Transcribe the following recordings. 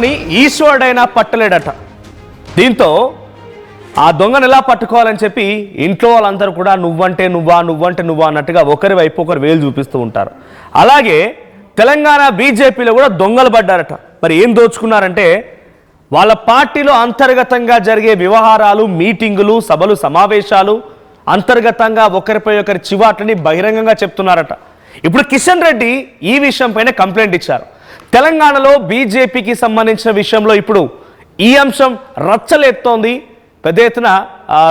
దొంగని ఈశ్వరుడైనా పట్టలేడట. దీంతో ఆ దొంగను ఎలా పట్టుకోవాలని చెప్పి ఇంట్లో వాళ్ళందరూ కూడా నువ్వంటే నువ్వా నువ్వంటే నువ్వా అన్నట్టుగా ఒకరి వైపు ఒకరు వేలు చూపిస్తూ ఉంటారు. అలాగే తెలంగాణ బీజేపీలో కూడా దొంగలు పడ్డారట. మరి ఏం దోచుకున్నారంటే వాళ్ళ పార్టీలో అంతర్గతంగా జరిగే వ్యవహారాలు, మీటింగులు, సభలు, సమావేశాలు అంతర్గతంగా ఒకరిపై ఒకరి చివాట్లని బహిరంగంగా చెప్తున్నారట. ఇప్పుడు కిషన్ రెడ్డి ఈ విషయం పైన కంప్లైంట్ ఇచ్చారు. తెలంగాణలో బీజేపీకి సంబంధించిన విషయంలో ఇప్పుడు ఈ అంశం రచ్చలేస్తోంది, పెద్ద ఎత్తున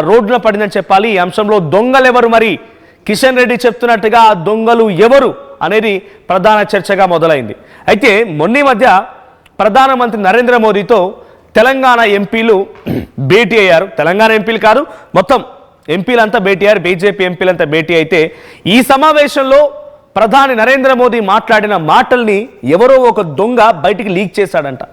రోడ్డున పడిందని చెప్పాలి. ఈ అంశంలో దొంగలెవరు, మరి కిషన్ రెడ్డి చెప్తున్నట్టుగా ఆ దొంగలు ఎవరు అనేది ప్రధాన చర్చగా మొదలైంది. అయితే మొన్న మధ్య ప్రధానమంత్రి నరేంద్ర మోదీతో తెలంగాణ ఎంపీలు భేటీ అయ్యారు. తెలంగాణ ఎంపీలు కాదు, మొత్తం ఎంపీలంతా భేటీ అయ్యారు, బీజేపీ ఎంపీలంతా భేటీ అయితే ఈ సమావేశంలో ప్రధాని నరేంద్ర మోదీ మాట్లాడిన మాటల్ని ఎవరో ఒక దొంగ బయటికి లీక్ చేశాడంట.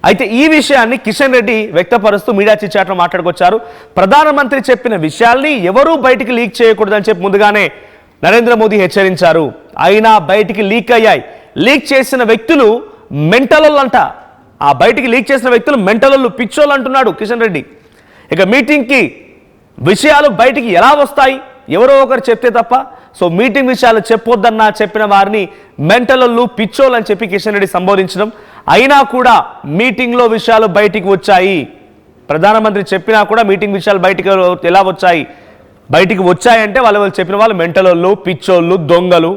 అయితే ఈ విషయాన్ని కిషన్ రెడ్డి వ్యక్తపరుస్తూ మీడియా చిట్చాట్లో మాట్లాడుకొచ్చారు. ప్రధానమంత్రి చెప్పిన విషయాల్ని ఎవరూ బయటికి లీక్ చేయకూడదని చెప్పి ముందుగానే నరేంద్ర మోదీ హెచ్చరించారు. అయినా బయటికి లీక్ అయ్యాయి. లీక్ చేసిన వ్యక్తులు మెంటలోళ్ళు అంట. ఆ బయటికి లీక్ చేసిన వ్యక్తులు మెంటలోళ్ళు, పిచ్చోళ్ళు అంటున్నాడు కిషన్ రెడ్డి. ఇక మీటింగ్కి విషయాలు బయటికి ఎలా వస్తాయి, ఎవరో ఒకరు చెప్తే తప్ప. సో మీటింగ్ విషయాలు చెప్పొద్దన్నా చెప్పిన వారిని మెంటలోళ్ళు, పిచ్చోళ్ళు అని చెప్పి కిషన్ రెడ్డి సంబోధించడం. అయినా కూడా మీటింగ్లో విషయాలు బయటికి వచ్చాయి. ప్రధానమంత్రి చెప్పినా కూడా మీటింగ్ విషయాలు బయటికి ఎలా వచ్చాయి, బయటికి వచ్చాయంటే వాళ్ళు చెప్పిన వాళ్ళు మెంటలోళ్ళు, పిచ్చోళ్ళు, దొంగలు.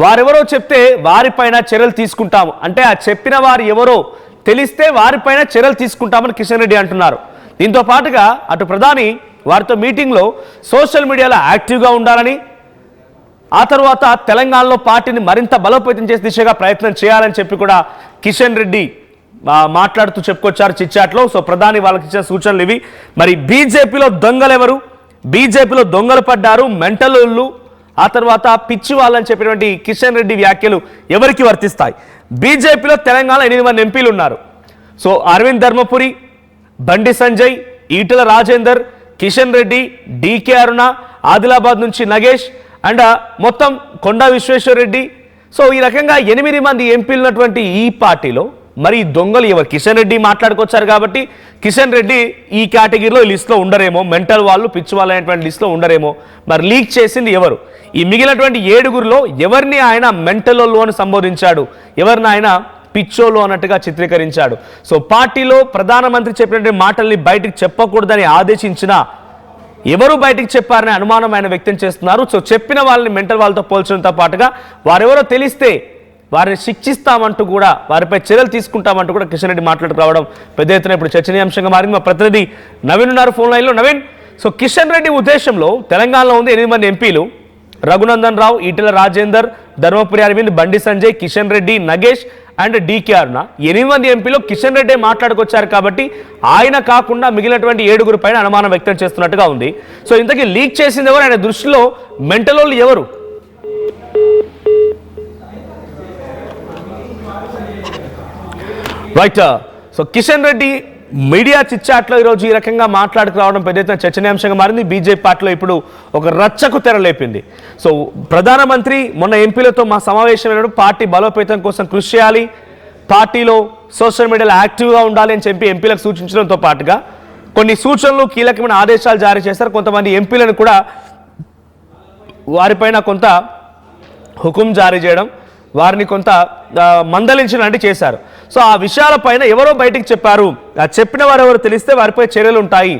వారెవరో చెప్తే వారిపైన చర్యలు తీసుకుంటాము అంటే ఆ చెప్పిన వారు ఎవరో తెలిస్తే వారిపైన చర్యలు తీసుకుంటామని కిషన్ రెడ్డి అంటున్నారు. దీంతో పాటుగా అటు ప్రధాని వారితో మీటింగ్లో సోషల్ మీడియాలో యాక్టివ్గా ఉండాలని, ఆ తర్వాత తెలంగాణలో పార్టీని మరింత బలోపేతం చేసే దిశగా ప్రయత్నం చేయాలని చెప్పి కూడా కిషన్ రెడ్డి మాట్లాడుతూ చెప్పుకొచ్చారు చిట్చాట్లో. సో ప్రధాని వాళ్ళకి ఇచ్చిన సూచనలు ఇవి. మరి బీజేపీలో దొంగలు ఎవరు, బీజేపీలో దొంగలు పడ్డారు, మెంటలోళ్ళు, ఆ తర్వాత పిచ్చి వాళ్ళని చెప్పినటువంటి కిషన్ రెడ్డి వ్యాఖ్యలు ఎవరికి వర్తిస్తాయి? బీజేపీలో తెలంగాణ 8 మంది ఎంపీలు ఉన్నారు. సో అరవింద్ ధర్మపురి, బండి సంజయ్, ఈటెల రాజేందర్, కిషన్ రెడ్డి, డికే అరుణ, ఆదిలాబాద్ నుంచి నగేష్ అండ్ మొత్తం కొండా విశ్వేశ్వర్ రెడ్డి. సో ఈ రకంగా 8 మంది ఎంపీలు ఉన్నటువంటి ఈ పార్టీలో మరి దొంగలు ఎవరు? కిషన్ రెడ్డి మాట్లాడుకొచ్చారు కాబట్టి కిషన్ రెడ్డి ఈ కేటగిరీలో లిస్ట్లో ఉండరేమో, మెంటల్ వాళ్ళు, పిచ్చి వాళ్ళు అనేటువంటి లిస్ట్లో ఉండరేమో. మరి లీక్ చేసింది ఎవరు? ఈ మిగిలినటువంటి 7గురిలో ఎవరిని ఆయన మెంటలోళ్ళు అని సంబోధించాడు, ఎవరిని ఆయన పిచ్చోళ్ళు అన్నట్టుగా చిత్రీకరించాడు. సో పార్టీలో ప్రధానమంత్రి చెప్పినటువంటి మాటల్ని బయటకు చెప్పకూడదని ఆదేశించిన ఎవరు బయటికి చెప్పారనే అనుమానం ఆయన వ్యక్తం చేస్తున్నారు. సో చెప్పిన వాళ్ళని మెంటల్ వాళ్ళతో పోల్చడంతో పాటుగా వారెవరో తెలిస్తే వారిని శిక్షిస్తామంటూ కూడా, వారిపై చర్యలు తీసుకుంటామంటూ కూడా కిషన్ రెడ్డి మాట్లాడుకు రావడం పెద్ద ఎత్తున ఇప్పుడు చర్చనీయాంశంగా మారింది. మా ప్రతినిధి నవీన్ ఉన్నారు ఫోన్ లైన్లో. నవీన్, సో కిషన్ రెడ్డి ఉద్దేశంలో తెలంగాణలో ఉంది 8 మంది ఎంపీలు, రఘునందన్ రావు, ఈటెల రాజేందర్, ధర్మపురి అరవింద్, బండి సంజయ్, కిషన్ రెడ్డి, నగేష్ అండ్ డికే అరుణ. 8 మంది ఎంపీలో కిషన్ రెడ్డి మాట్లాడుకొచ్చారు కాబట్టి ఆయన కాకుండా మిగిలినటువంటి 7గురి పైన అనుమానం వ్యక్తం చేస్తున్నట్టుగా ఉంది. సో ఇంతకీ లీక్ చేసింది ఎవరు, ఆయన దృష్టిలో మెంటలోళ్ళు ఎవరు? Right. So Kishan Reddy media చిట్చాట్లో ఈరోజు ఈ రకంగా మాట్లాడుకు రావడం పెద్ద ఎత్తున చర్చనీయాంశంగా మారింది. బీజేపీ పార్టీలో ఇప్పుడు ఒక రచ్చకు తెరలేపింది. సో ప్రధానమంత్రి మొన్న ఎంపీలతో మా సమావేశం పార్టీ బలోపేతం కోసం కృషి చేయాలి, పార్టీలో సోషల్ మీడియాలో యాక్టివ్గా ఉండాలి అని చెప్పి ఎంపీలకు సూచించడంతో పాటుగా కొన్ని సూచనలు, కీలకమైన ఆదేశాలు జారీ చేశారు. కొంతమంది ఎంపీలను కూడా వారిపైన కొంత హుకుం జారీ చేయడం, వారిని కొంత మందలించినట్టు చేశారు. సో ఆ విషయాలపైన ఎవరో బయటికి చెప్పారు, ఆ చెప్పిన వారు ఎవరు తెలిస్తే వారిపై చర్యలు ఉంటాయి.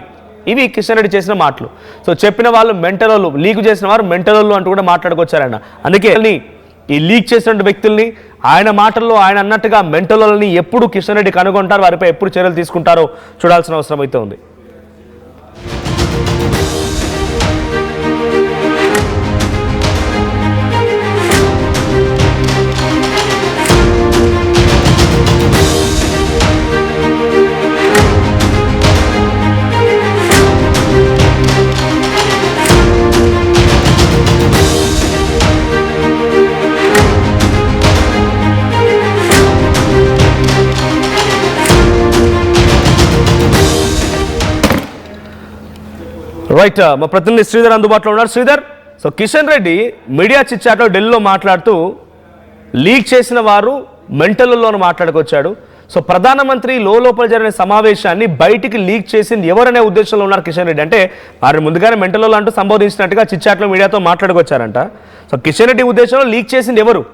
ఇవి కిషన్ రెడ్డి చేసిన మాటలు. సో చెప్పిన వాళ్ళు మెంటలోళ్ళు, లీక్ చేసిన వారు మెంటలోళ్ళు అంటూ కూడా మాట్లాడుకొచ్చారన్న. అందుకే ఈ లీక్ చేసిన వ్యక్తుల్ని ఆయన మాటల్లో ఆయన అన్నట్టుగా మెంటలోళ్ళని ఎప్పుడు కిషన్ రెడ్డి కనుగొంటారు, వారిపై ఎప్పుడు చర్యలు తీసుకుంటారో చూడాల్సిన అవసరం అయితే ఉంది. రైట్, మా ప్రతినిధి శ్రీధర్ అందుబాటులో ఉన్నారు. శ్రీధర్, సో కిషన్ రెడ్డి మీడియా చిట్చాట్లో ఢిల్లీలో మాట్లాడుతూ లీక్ చేసిన వారు మెంటల్లో మాట్లాడుకొచ్చాడు. సో ప్రధానమంత్రి లోపల జరిగిన సమావేశాన్ని బయటికి లీక్ చేసింది ఎవరనే ఉద్దేశంలో ఉన్నారు కిషన్ రెడ్డి. అంటే వారిని ముందుగానే మెంటల్ అంటూ సంబోధించినట్టుగా చిట్చాట్లో మీడియాతో మాట్లాడుకొచ్చారంట. సో కిషన్ రెడ్డి ఉద్దేశంలో లీక్ చేసింది ఎవరు?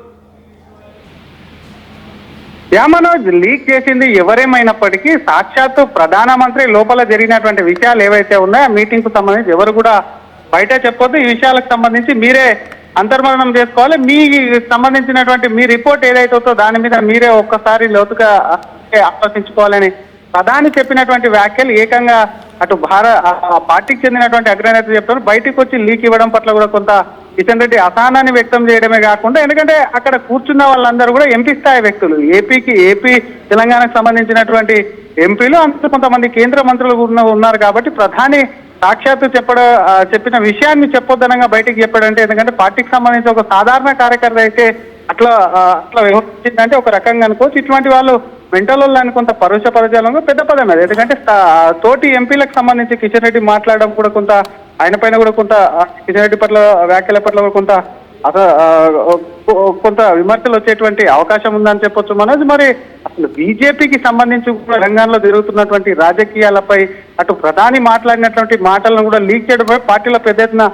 మనోజ్, లీక్ చేసింది ఎవరేమైనప్పటికీ సాక్షాత్తు ప్రధానమంత్రి లోపల జరిగినటువంటి విషయాలు ఏవైతే ఉన్నాయో ఆ మీటింగ్ కు సంబంధించి ఎవరు కూడా బయట చెప్పొద్దు. ఈ విషయాలకు సంబంధించి మీరే అంతర్మరణం చేసుకోవాలి. మీ సంబంధించినటువంటి మీ రిపోర్ట్ ఏదైతే ఉందో దాని మీద మీరే ఒక్కసారి లోతుగా ఆలోచించుకోవాలని ప్రధాని చెప్పినటువంటి వ్యాఖ్యలు ఏకంగా అటు పార్టీకి చెందినటువంటి అగ్రనేత చెప్తారు. బయటకు వచ్చి లీక్ ఇవ్వడం పట్ల కూడా కొంత కిషన్ రెడ్డి అసహనాన్ని వ్యక్తం చేయడమే కాకుండా, ఎందుకంటే అక్కడ కూర్చున్న వాళ్ళందరూ కూడా ఎంపీ స్థాయి వ్యక్తులు, ఏపీ తెలంగాణకు సంబంధించినటువంటి ఎంపీలు, అంత కొంతమంది కేంద్ర మంత్రులు ఉన్నారు. కాబట్టి ప్రధాని సాక్షాత్తు చెప్పిన విషయాన్ని చెప్పొద్దనంగా బయటికి చెప్పాడంటే, ఎందుకంటే పార్టీకి సంబంధించి ఒక సాధారణ కార్యకర్త అయితే అట్లా వ్యవహరించిందంటే ఒక రకంగా అనుకోవచ్చు. ఇటువంటి వాళ్ళు మెంటల్ కొంత పరుషపరచాలను పెద్ద పదం అది. ఎందుకంటే తోటి ఎంపీలకు సంబంధించి కిషన్ రెడ్డి మాట్లాడడం కూడా కొంత ఆయన పైన కూడా కొంత కిషన్ రెడ్డి పట్ల వ్యాఖ్యల పట్ల కూడా కొంత విమర్శలు వచ్చేటువంటి అవకాశం ఉందని చెప్పొచ్చు మనోజ్. మరి అసలు బీజేపీకి సంబంధించి తెలంగాణలో జరుగుతున్నటువంటి రాజకీయాలపై అటు ప్రధాని మాట్లాడినటువంటి మాటలను కూడా లీక్ చేయడంపై పార్టీలో పెద్ద ఎత్తున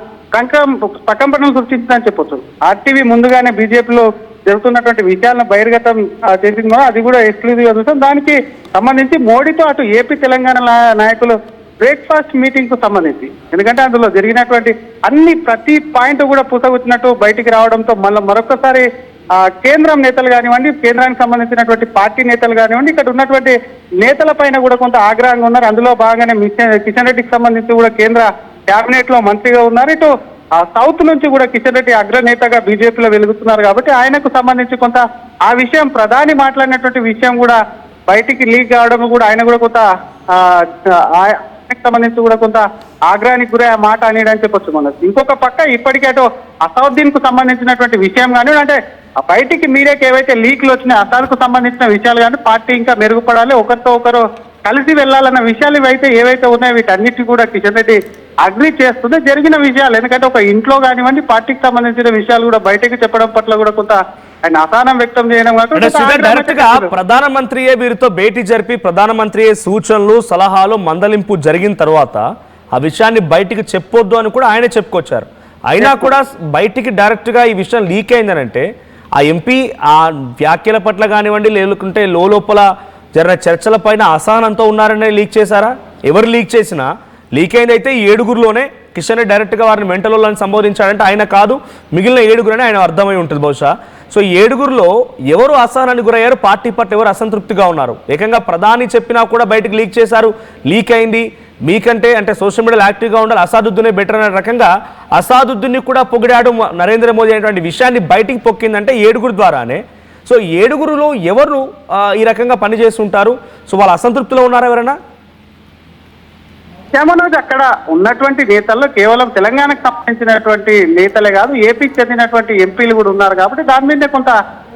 ప్రకంపనలు సృష్టించిందని చెప్పొచ్చు. ఆర్టీవీ ముందుగానే బీజేపీలో జరుగుతున్నటువంటి విషయాలను బహిర్గతం చేసింది, అది కూడా ఎక్స్క్లూజివ్ గా చూసాం. దానికి సంబంధించి మోడీతో అటు ఏపీ తెలంగాణ నాయకులు బ్రేక్ఫాస్ట్ మీటింగ్ కు సంబంధించి, ఎందుకంటే అందులో జరిగినటువంటి ప్రతి పాయింట్ కూడా పుసగుచ్చినట్టు బయటికి రావడంతో మరొకసారి కేంద్రం నేతలు కానివ్వండి, కేంద్రానికి సంబంధించినటువంటి పార్టీ నేతలు కానివ్వండి, ఇక్కడ ఉన్నటువంటి నేతల పైన కూడా కొంత ఆగ్రహంగా ఉన్నారు. అందులో భాగంగానే కిషన్ రెడ్డికి సంబంధించి కూడా కేంద్ర కేబినెట్ లో మంత్రిగా ఉన్నారు. ఇటు సౌత్ నుంచి కూడా కిషన్ రెడ్డి అగ్రనేతగా బీజేపీలో వెలుగుతున్నారు. కాబట్టి ఆయనకు సంబంధించి కొంత ఆ విషయం ప్రధాని మాట్లాడినటువంటి విషయం కూడా బయటికి లీక్ కావడం కూడా ఆయన కూడా కొంత సంబంధించి కూడా కొంత ఆగ్రహానికి గురై ఆ మాట అనేయడానికి చెప్పొచ్చు మనం. ఇంకొక పక్క ఇప్పటికే అటు అసౌద్దీన్ కు సంబంధించినటువంటి విషయం కానీ, అంటే బయటికి మీడియాకి ఏవైతే లీక్లు వచ్చినాయి అసాద్కు సంబంధించిన విషయాలు కానీ పార్టీ ఇంకా మెరుగుపడాలి, ఒకరితో ఒకరు కలిసి వెళ్లాలన్న విషయాలు ఏవైతే ఉన్నాయో వీటన్నిటి కూడా కిషన్ రెడ్డి అగ్రి చేస్తుంది జరిగిన విషయాలు. ఎందుకంటే ఒక ఇంట్లో కానివ్వండి పార్టీకి సంబంధించిన విషయాలు కూడా బయటకు చెప్పడం పట్ల కూడా కొంత ఆయన అసహనం వ్యక్తం చేయడం డైరెక్ట్ గా ప్రధానమంత్రియే వీరితో భేటీ జరిపి ప్రధానమంత్రి సూచనలు సలహాలు మందలింపు జరిగిన తర్వాత ఆ విషయాన్ని బయటికి చెప్పొద్దు అని కూడా ఆయనే చెప్పుకొచ్చారు. అయినా కూడా బయటికి డైరెక్ట్ గా ఈ విషయం లీక్ అయిందనంటే ఆ ఎంపీ ఆ వ్యాఖ్యల పట్ల కానివ్వండి లేకుంటే లోపల జరిగిన చర్చల పైన అసహనంతో ఉన్నారనే లీక్ చేశారా? ఎవరు లీక్ చేసినా లీక్ అయింది అయితే ఈ 7గురిలోనే కిషన్ రెడ్డి డైరెక్ట్గా వారిని మెంటల్ వాళ్ళని సంబోధించాడంటే ఆయన కాదు మిగిలిన 7గురు అని ఆయన అర్థమై ఉంటుంది బహుశా. సో ఈ 7గురిలో ఎవరు అసహనానికి గురయ్యారు, పార్టీ పట్ల ఎవరు అసంతృప్తిగా ఉన్నారు? ఏకంగా ప్రధాని చెప్పినా కూడా బయటకు లీక్ చేశారు, లీక్ అయింది మీకంటే అంటే సోషల్ మీడియాలో యాక్టివ్గా ఉండాలి, అసాదుద్దీనే బెటర్ అనే రకంగా అసాదుద్దీన్ని కూడా పొగిడాడు నరేంద్ర మోదీ అనేటువంటి విషయాన్ని బయటికి పొక్కిందంటే 7గురు ద్వారానే. సో 7గురులో ఎవరు ఈ రకంగా పనిచేస్తుంటారు? సో వాళ్ళ అసంతృప్తిలో ఉన్నారా ఎవరైనా? మనోజ్, అక్కడ ఉన్నటువంటి నేతల్లో కేవలం తెలంగాణకు సంబంధించినటువంటి నేతలే కాదు ఏపీకి చెందినటువంటి ఎంపీలు కూడా ఉన్నారు. కాబట్టి దాని మీద కొంత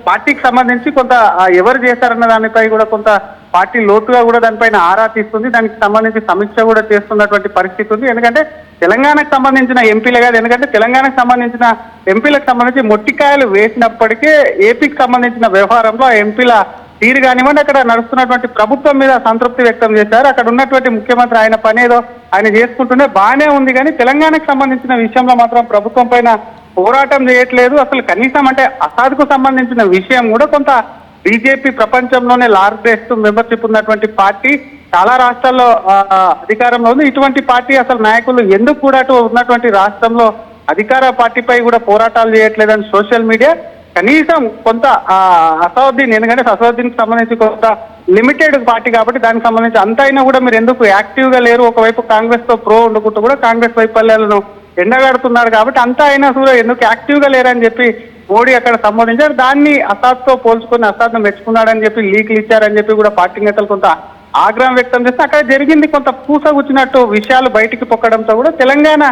పార్టీకి సంబంధించి కొంత ఎవరు చేశారన్న దానిపై కూడా కొంత పార్టీ లోతుగా కూడా దానిపైన ఆరా తీస్తుంది, దానికి సంబంధించి సమీక్ష కూడా చేస్తున్నటువంటి పరిస్థితి ఉంది. ఎందుకంటే తెలంగాణకు సంబంధించిన ఎంపీలే కాదు, ఎందుకంటే తెలంగాణకు సంబంధించిన ఎంపీలకు సంబంధించి మొట్టికాయలు వేసినప్పటికీ ఏపీకి సంబంధించిన వ్యవహారంలో ఆ ఎంపీల తీరు కానివ్వండి అక్కడ నడుస్తున్నటువంటి ప్రభుత్వం మీద సంతృప్తి వ్యక్తం చేశారు. అక్కడ ఉన్నటువంటి ముఖ్యమంత్రి ఆయన పనేదో ఆయన చేసుకుంటూనే బాగానే ఉంది, కానీ తెలంగాణకు సంబంధించిన విషయంలో మాత్రం ప్రభుత్వం పైన పోరాటం చేయట్లేదు. అసలు కనీసం అంటే అసాద్కు సంబంధించిన విషయం కూడా కొంత బీజేపీ ప్రపంచంలోనే లార్జెస్ట్ మెంబర్షిప్ ఉన్నటువంటి పార్టీ, చాలా రాష్ట్రాల్లో అధికారంలో ఉంది. ఇటువంటి పార్టీ అసలు నాయకులు ఎందుకు కూడా ఉన్నటువంటి రాష్ట్రంలో అధికార పార్టీపై కూడా పోరాటాలు చేయట్లేదని సోషల్ మీడియా కనీసం కొంత అసౌద్దీన్, ఎందుకంటే అసౌద్దీన్కి సంబంధించి కొంత లిమిటెడ్ పార్టీ కాబట్టి దానికి సంబంధించి అంత అయినా కూడా మీరు ఎందుకు యాక్టివ్ గా లేరు, ఒకవైపు కాంగ్రెస్ తో ప్రో ఉండుకుంటూ కూడా కాంగ్రెస్ వైఫల్యాలను ఎండగడుతున్నారు కాబట్టి అంతా అయినా కూడా ఎందుకు యాక్టివ్ గా లేరని చెప్పి మోడీ అక్కడ సంబోధించారు. దాన్ని అసాద్ తో పోల్చుకుని అసాద్ ను మెచ్చుకున్నాడని చెప్పి లీక్లు ఇచ్చారని చెప్పి కూడా పార్టీ నేతలు కొంత ఆగ్రహం వ్యక్తం చేస్తే అక్కడ జరిగింది కొంత పూసగుచ్చినట్టు విషయాలు బయటికి పొక్కడంతో కూడా తెలంగాణ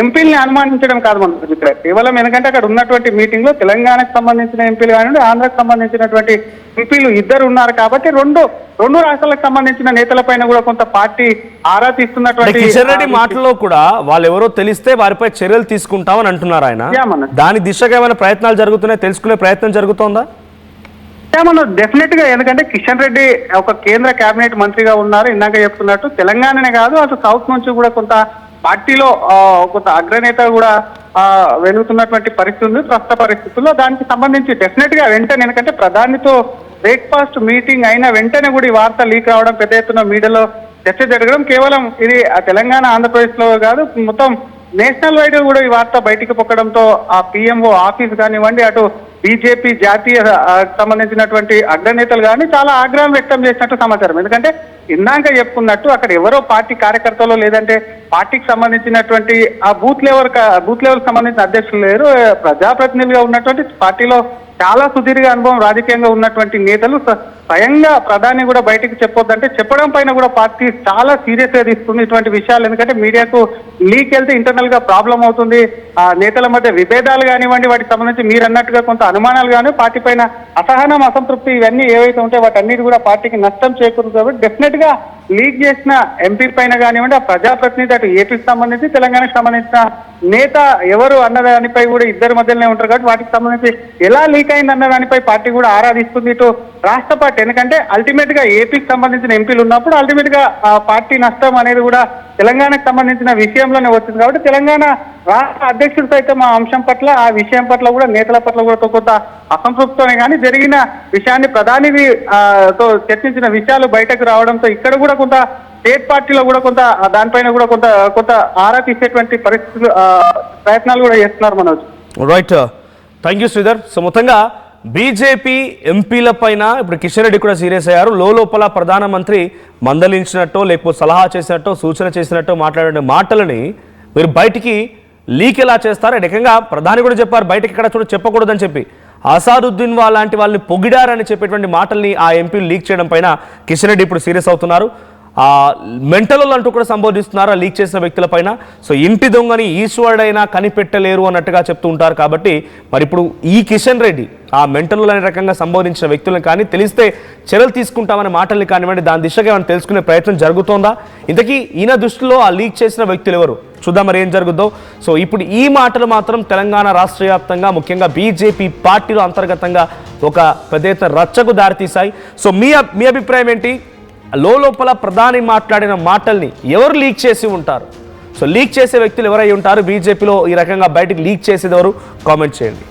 ఎంపీల్ని అనుమానించడం కాదు మనం ఇక్కడ కేవలం, ఎందుకంటే అక్కడ ఉన్నటువంటి మీటింగ్ లో తెలంగాణకు సంబంధించిన ఎంపీలు కానివ్వండి ఆంధ్రకు సంబంధించినటువంటి ఎంపీలు ఇద్దరు ఉన్నారు కాబట్టి రెండు రాష్ట్రాలకు సంబంధించిన నేతలపైన కూడా కొంత పార్టీ ఆరా తీస్తున్నటువంటి కిషన్ రెడ్డి మాటల్లో కూడా వాళ్ళు ఎవరో తెలిస్తే వారిపై చర్యలు తీసుకుంటామని అంటున్నారు ఆయన. దాని దిశగా ఏమైనా ప్రయత్నాలు జరుగుతున్నాయి, తెలుసుకునే ప్రయత్నం జరుగుతోందా? మనం డెఫినెట్ గా, ఎందుకంటే కిషన్ రెడ్డి ఒక కేంద్ర కేబినెట్ మంత్రిగా ఉన్నారు. ఇందాక చెప్తున్నట్టు తెలంగాణనే కాదు, అటు సౌత్ నుంచి కూడా కొంత పార్టీలో కొంత అగ్రనేత కూడా వెలుగుతున్నటువంటి పరిస్థితి ఉంది ప్రస్తుత పరిస్థితుల్లో. దానికి సంబంధించి డెఫినెట్ గా వెంటనే, ఎందుకంటే ప్రధానితో బ్రేక్ఫాస్ట్ మీటింగ్ అయిన వెంటనే కూడా ఈ వార్త లీక్ రావడం, పెద్ద ఎత్తున మీడియాలో చర్చ జరగడం, కేవలం ఇది తెలంగాణ ఆంధ్రప్రదేశ్ లో కాదు, మొత్తం నేషనల్ వైడ్ కూడా ఈ వార్త బయటికి పొక్కడంతో ఆ పిఎంఓ ఆఫీస్ కానివ్వండి, అటు బీజేపీ జాతీయ సంబంధించినటువంటి అగ్రనేతలు కానీ చాలా ఆగ్రహం వ్యక్తం చేసినట్టు సమాచారం. ఎందుకంటే ఇందాక చెప్పుకున్నట్టు అక్కడ ఎవరో పార్టీ కార్యకర్తలు లేదంటే పార్టీకి సంబంధించినటువంటి ఆ బూత్ లెవెల్ సంబంధించిన అధ్యక్షులు లేరు. ప్రజాప్రతినిధిగా ఉన్నటువంటి పార్టీలో చాలా సుదీర్ఘ అనుభవం రాజకీయంగా ఉన్నటువంటి నేతలు స్వయంగా ప్రధాని కూడా బయటకు చెప్పొద్దంటే చెప్పడం పైన కూడా పార్టీ చాలా సీరియస్ గా తీసుకుంది ఇటువంటి విషయాలు. ఎందుకంటే మీడియాకు లీక్ వెళ్తే ఇంటర్నల్ గా ప్రాబ్లం అవుతుంది, ఆ నేతల మధ్య విభేదాలు కానివ్వండి, వాటికి సంబంధించి మీరు అన్నట్టుగా కొంత అనుమానాలు కానీ పార్టీ పైన అసహనం, అసంతృప్తి ఇవన్నీ ఏవైతే ఉంటాయో వాటన్నిటి కూడా పార్టీకి నష్టం చేకూరుతుంది. కాబట్టి డెఫినెట్ గా లీక్ చేసిన ఎంపీ పైన కానివ్వండి, ఆ ప్రజాప్రతినిధి అటు ఏపీకి సంబంధించి తెలంగాణకు సంబంధించిన నేత ఎవరు అన్న దానిపై కూడా ఇద్దరి మధ్యలోనే ఉంటారు. కాబట్టి వాటికి సంబంధించి ఎలా లీక్ అయింది అన్న దానిపై పార్టీ కూడా ఆరాధిస్తుంది ఇటు రాష్ట్ర పార్టీ. ఎందుకంటే అల్టిమేట్ గా ఏపీకి సంబంధించిన ఎంపీలు ఉన్నప్పుడు అల్టిమేట్ గా ఆ పార్టీ నష్టం అనేది కూడా తెలంగాణకు సంబంధించిన విషయంలోనే వచ్చింది. కాబట్టి తెలంగాణ రాష్ట్ర అధ్యక్షుడు సైతం ఆ అంశం పట్ల, ఆ విషయం పట్ల కూడా నేతల పట్ల కూడా కొంత అసంతృప్తితోనే కానీ జరిగిన విషయాన్ని ప్రధాని తో చర్చించిన విషయాలు బయటకు రావడంతో ఇక్కడ కూడా కొంత స్టేట్ పార్టీలో కూడా కొంత దానిపైన కూడా కొంత ఆరా తీసేటువంటి పరిస్థితులు, ప్రయత్నాలు కూడా చేస్తున్నారు Manoj. Right, thank you Sridhar. So మొత్తంగా బీజేపీ ఎంపీల పైన ఇప్పుడు కిషన్ రెడ్డి కూడా సీరియస్ అయ్యారు. లోపల ప్రధానమంత్రి మందలించినట్టు, లేకపోతే సలహా చేసినట్టు, సూచన చేసినట్టు మాట్లాడే మాటలని మీరు బయటికి లీక్ ఎలా చేస్తారు? ఏకంగా ప్రధాని కూడా చెప్పారు బయటకి ఎక్కడ చెప్పకూడదని చెప్పి. అసాదుద్దీన్ లాంటి వాళ్ళని పొగిడారని చెప్పేటువంటి మాటల్ని ఆ ఎంపీలు లీక్ చేయడం పైన కిషన్ రెడ్డి ఇప్పుడు సీరియస్ అవుతున్నారు. మెంటల్ అంటూ కూడా సంబోధిస్తున్నారు ఆ లీక్ చేసిన వ్యక్తుల పైన. సో ఇంటి దొంగని ఈశ్వరుడైనా కనిపెట్టలేరు అన్నట్టుగా చెప్తూ ఉంటారు. కాబట్టి మరి ఇప్పుడు ఈ కిషన్ రెడ్డి ఆ మెంటల్ అనే రకంగా సంబోధించిన వ్యక్తులను కానీ తెలిస్తే చర్యలు తీసుకుంటామనే మాటల్ని కానివ్వండి, దాని దిశగా మనం తెలుసుకునే ప్రయత్నం జరుగుతోందా? ఇంతకీ ఈయన దృష్టిలో ఆ లీక్ చేసిన వ్యక్తులు ఎవరు? చూద్దాం మరి ఏం జరుగుద్దో. సో ఇప్పుడు ఈ మాటలు మాత్రం తెలంగాణ రాష్ట్ర వ్యాప్తంగా, ముఖ్యంగా బీజేపీ పార్టీలో అంతర్గతంగా ఒక పెద్ద ఎత్తున రచ్చకు దారితీశాయి. సో మీ అభిప్రాయం ఏంటి? లోపల ప్రధాని మాట్లాడిన మాటల్ని ఎవరు లీక్ చేసి ఉంటారు? సో లీక్ చేసే వ్యక్తులు ఎవరై ఉంటారు? బీజేపీలో ఈ రకంగా బయటకు లీక్ చేసేది ఎవరు? కామెంట్ చేయండి.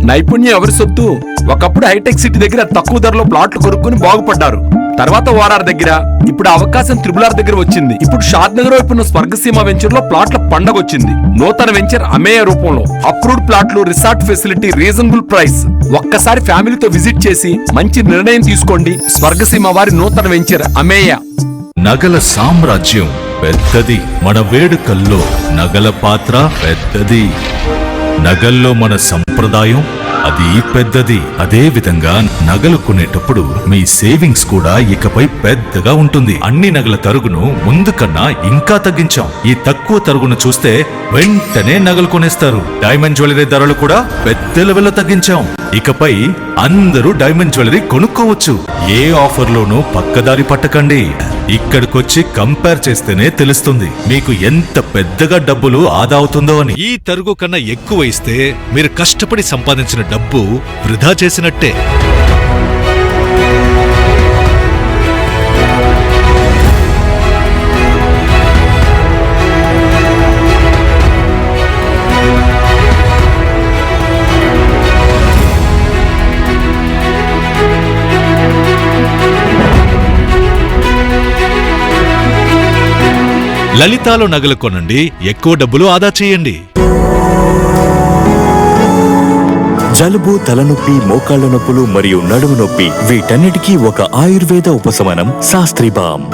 నైపుణ్యం ఎవరి సొత్తు? ఒకప్పుడు హైటెక్ సిటీ దగ్గర తక్కువ ధరలో ప్లాట్లు కొనుక్కుని బాగుపడ్డారు. తర్వాత ఓఆర్ఆర్ దగ్గర, ఇప్పుడు అవకాశం త్రిబులార్ దగ్గర వచ్చింది. ఇప్పుడు షాద్ నగర్ వైపు ఉన్న స్వర్గసీమ వెంచర్ లో ప్లాట్ల పండగ వచ్చింది. నూతన వెంచర్ అమేయ రూపంలో అప్రూవ్డ్ ప్లాట్లు, రిసార్ట్ ఫెసిలిటీ, రీజనబుల్ ప్రైస్. ఒక్కసారి ఫ్యామిలీతో విజిట్ చేసి మంచి నిర్ణయం తీసుకోండి. స్వర్గసీమ వారి నూతన వెంచర్ అమేయ. నగల సామ్రాజ్యం పెద్దది, మన వేడుకల్లో నగల పాత్ర పెద్దది. నగల్లో మన సంప్రదాయం అది పెద్దది. అదే విధంగా నగలు కొనేటప్పుడు మీ సేవింగ్స్ కూడా ఇకపై పెద్దగా ఉంటుంది. అన్ని నగల తరుగును ముందు కన్నా ఇంకా తగ్గించాం. ఈ తక్కువ తరుగును చూస్తే వెంటనే నగలు కొనేస్తారు. డైమండ్ జ్యువెలరీ ధరలు కూడా పెద్ద లెవెల్లో తగ్గించాం. ఇకపై అందరూ డైమండ్ జ్యువెలరీ కొనుక్కోవచ్చు. ఏ ఆఫర్లోనూ పక్కదారి పట్టకండి. ఇక్కడికొచ్చి కంపేర్ చేస్తేనే తెలుస్తుంది మీకు ఎంత పెద్దగా డబ్బులు ఆదా అవుతుందో అని. ఈ తరుగు కన్నా ఎక్కువ ఇస్తే మీరు కష్టపడి సంపాదించిన డబ్బు వృధా చేసినట్టే. లలితాలో నగలు కొనండి, ఎక్కువ డబ్బులు ఆదా చేయండి. జలుబు, తలనొప్పి, మోకాళ్ల నొప్పులు మరియు నడుము నొప్పి వీటన్నిటికీ ఒక ఆయుర్వేద ఉపశమనం శాస్త్రీ బామ్.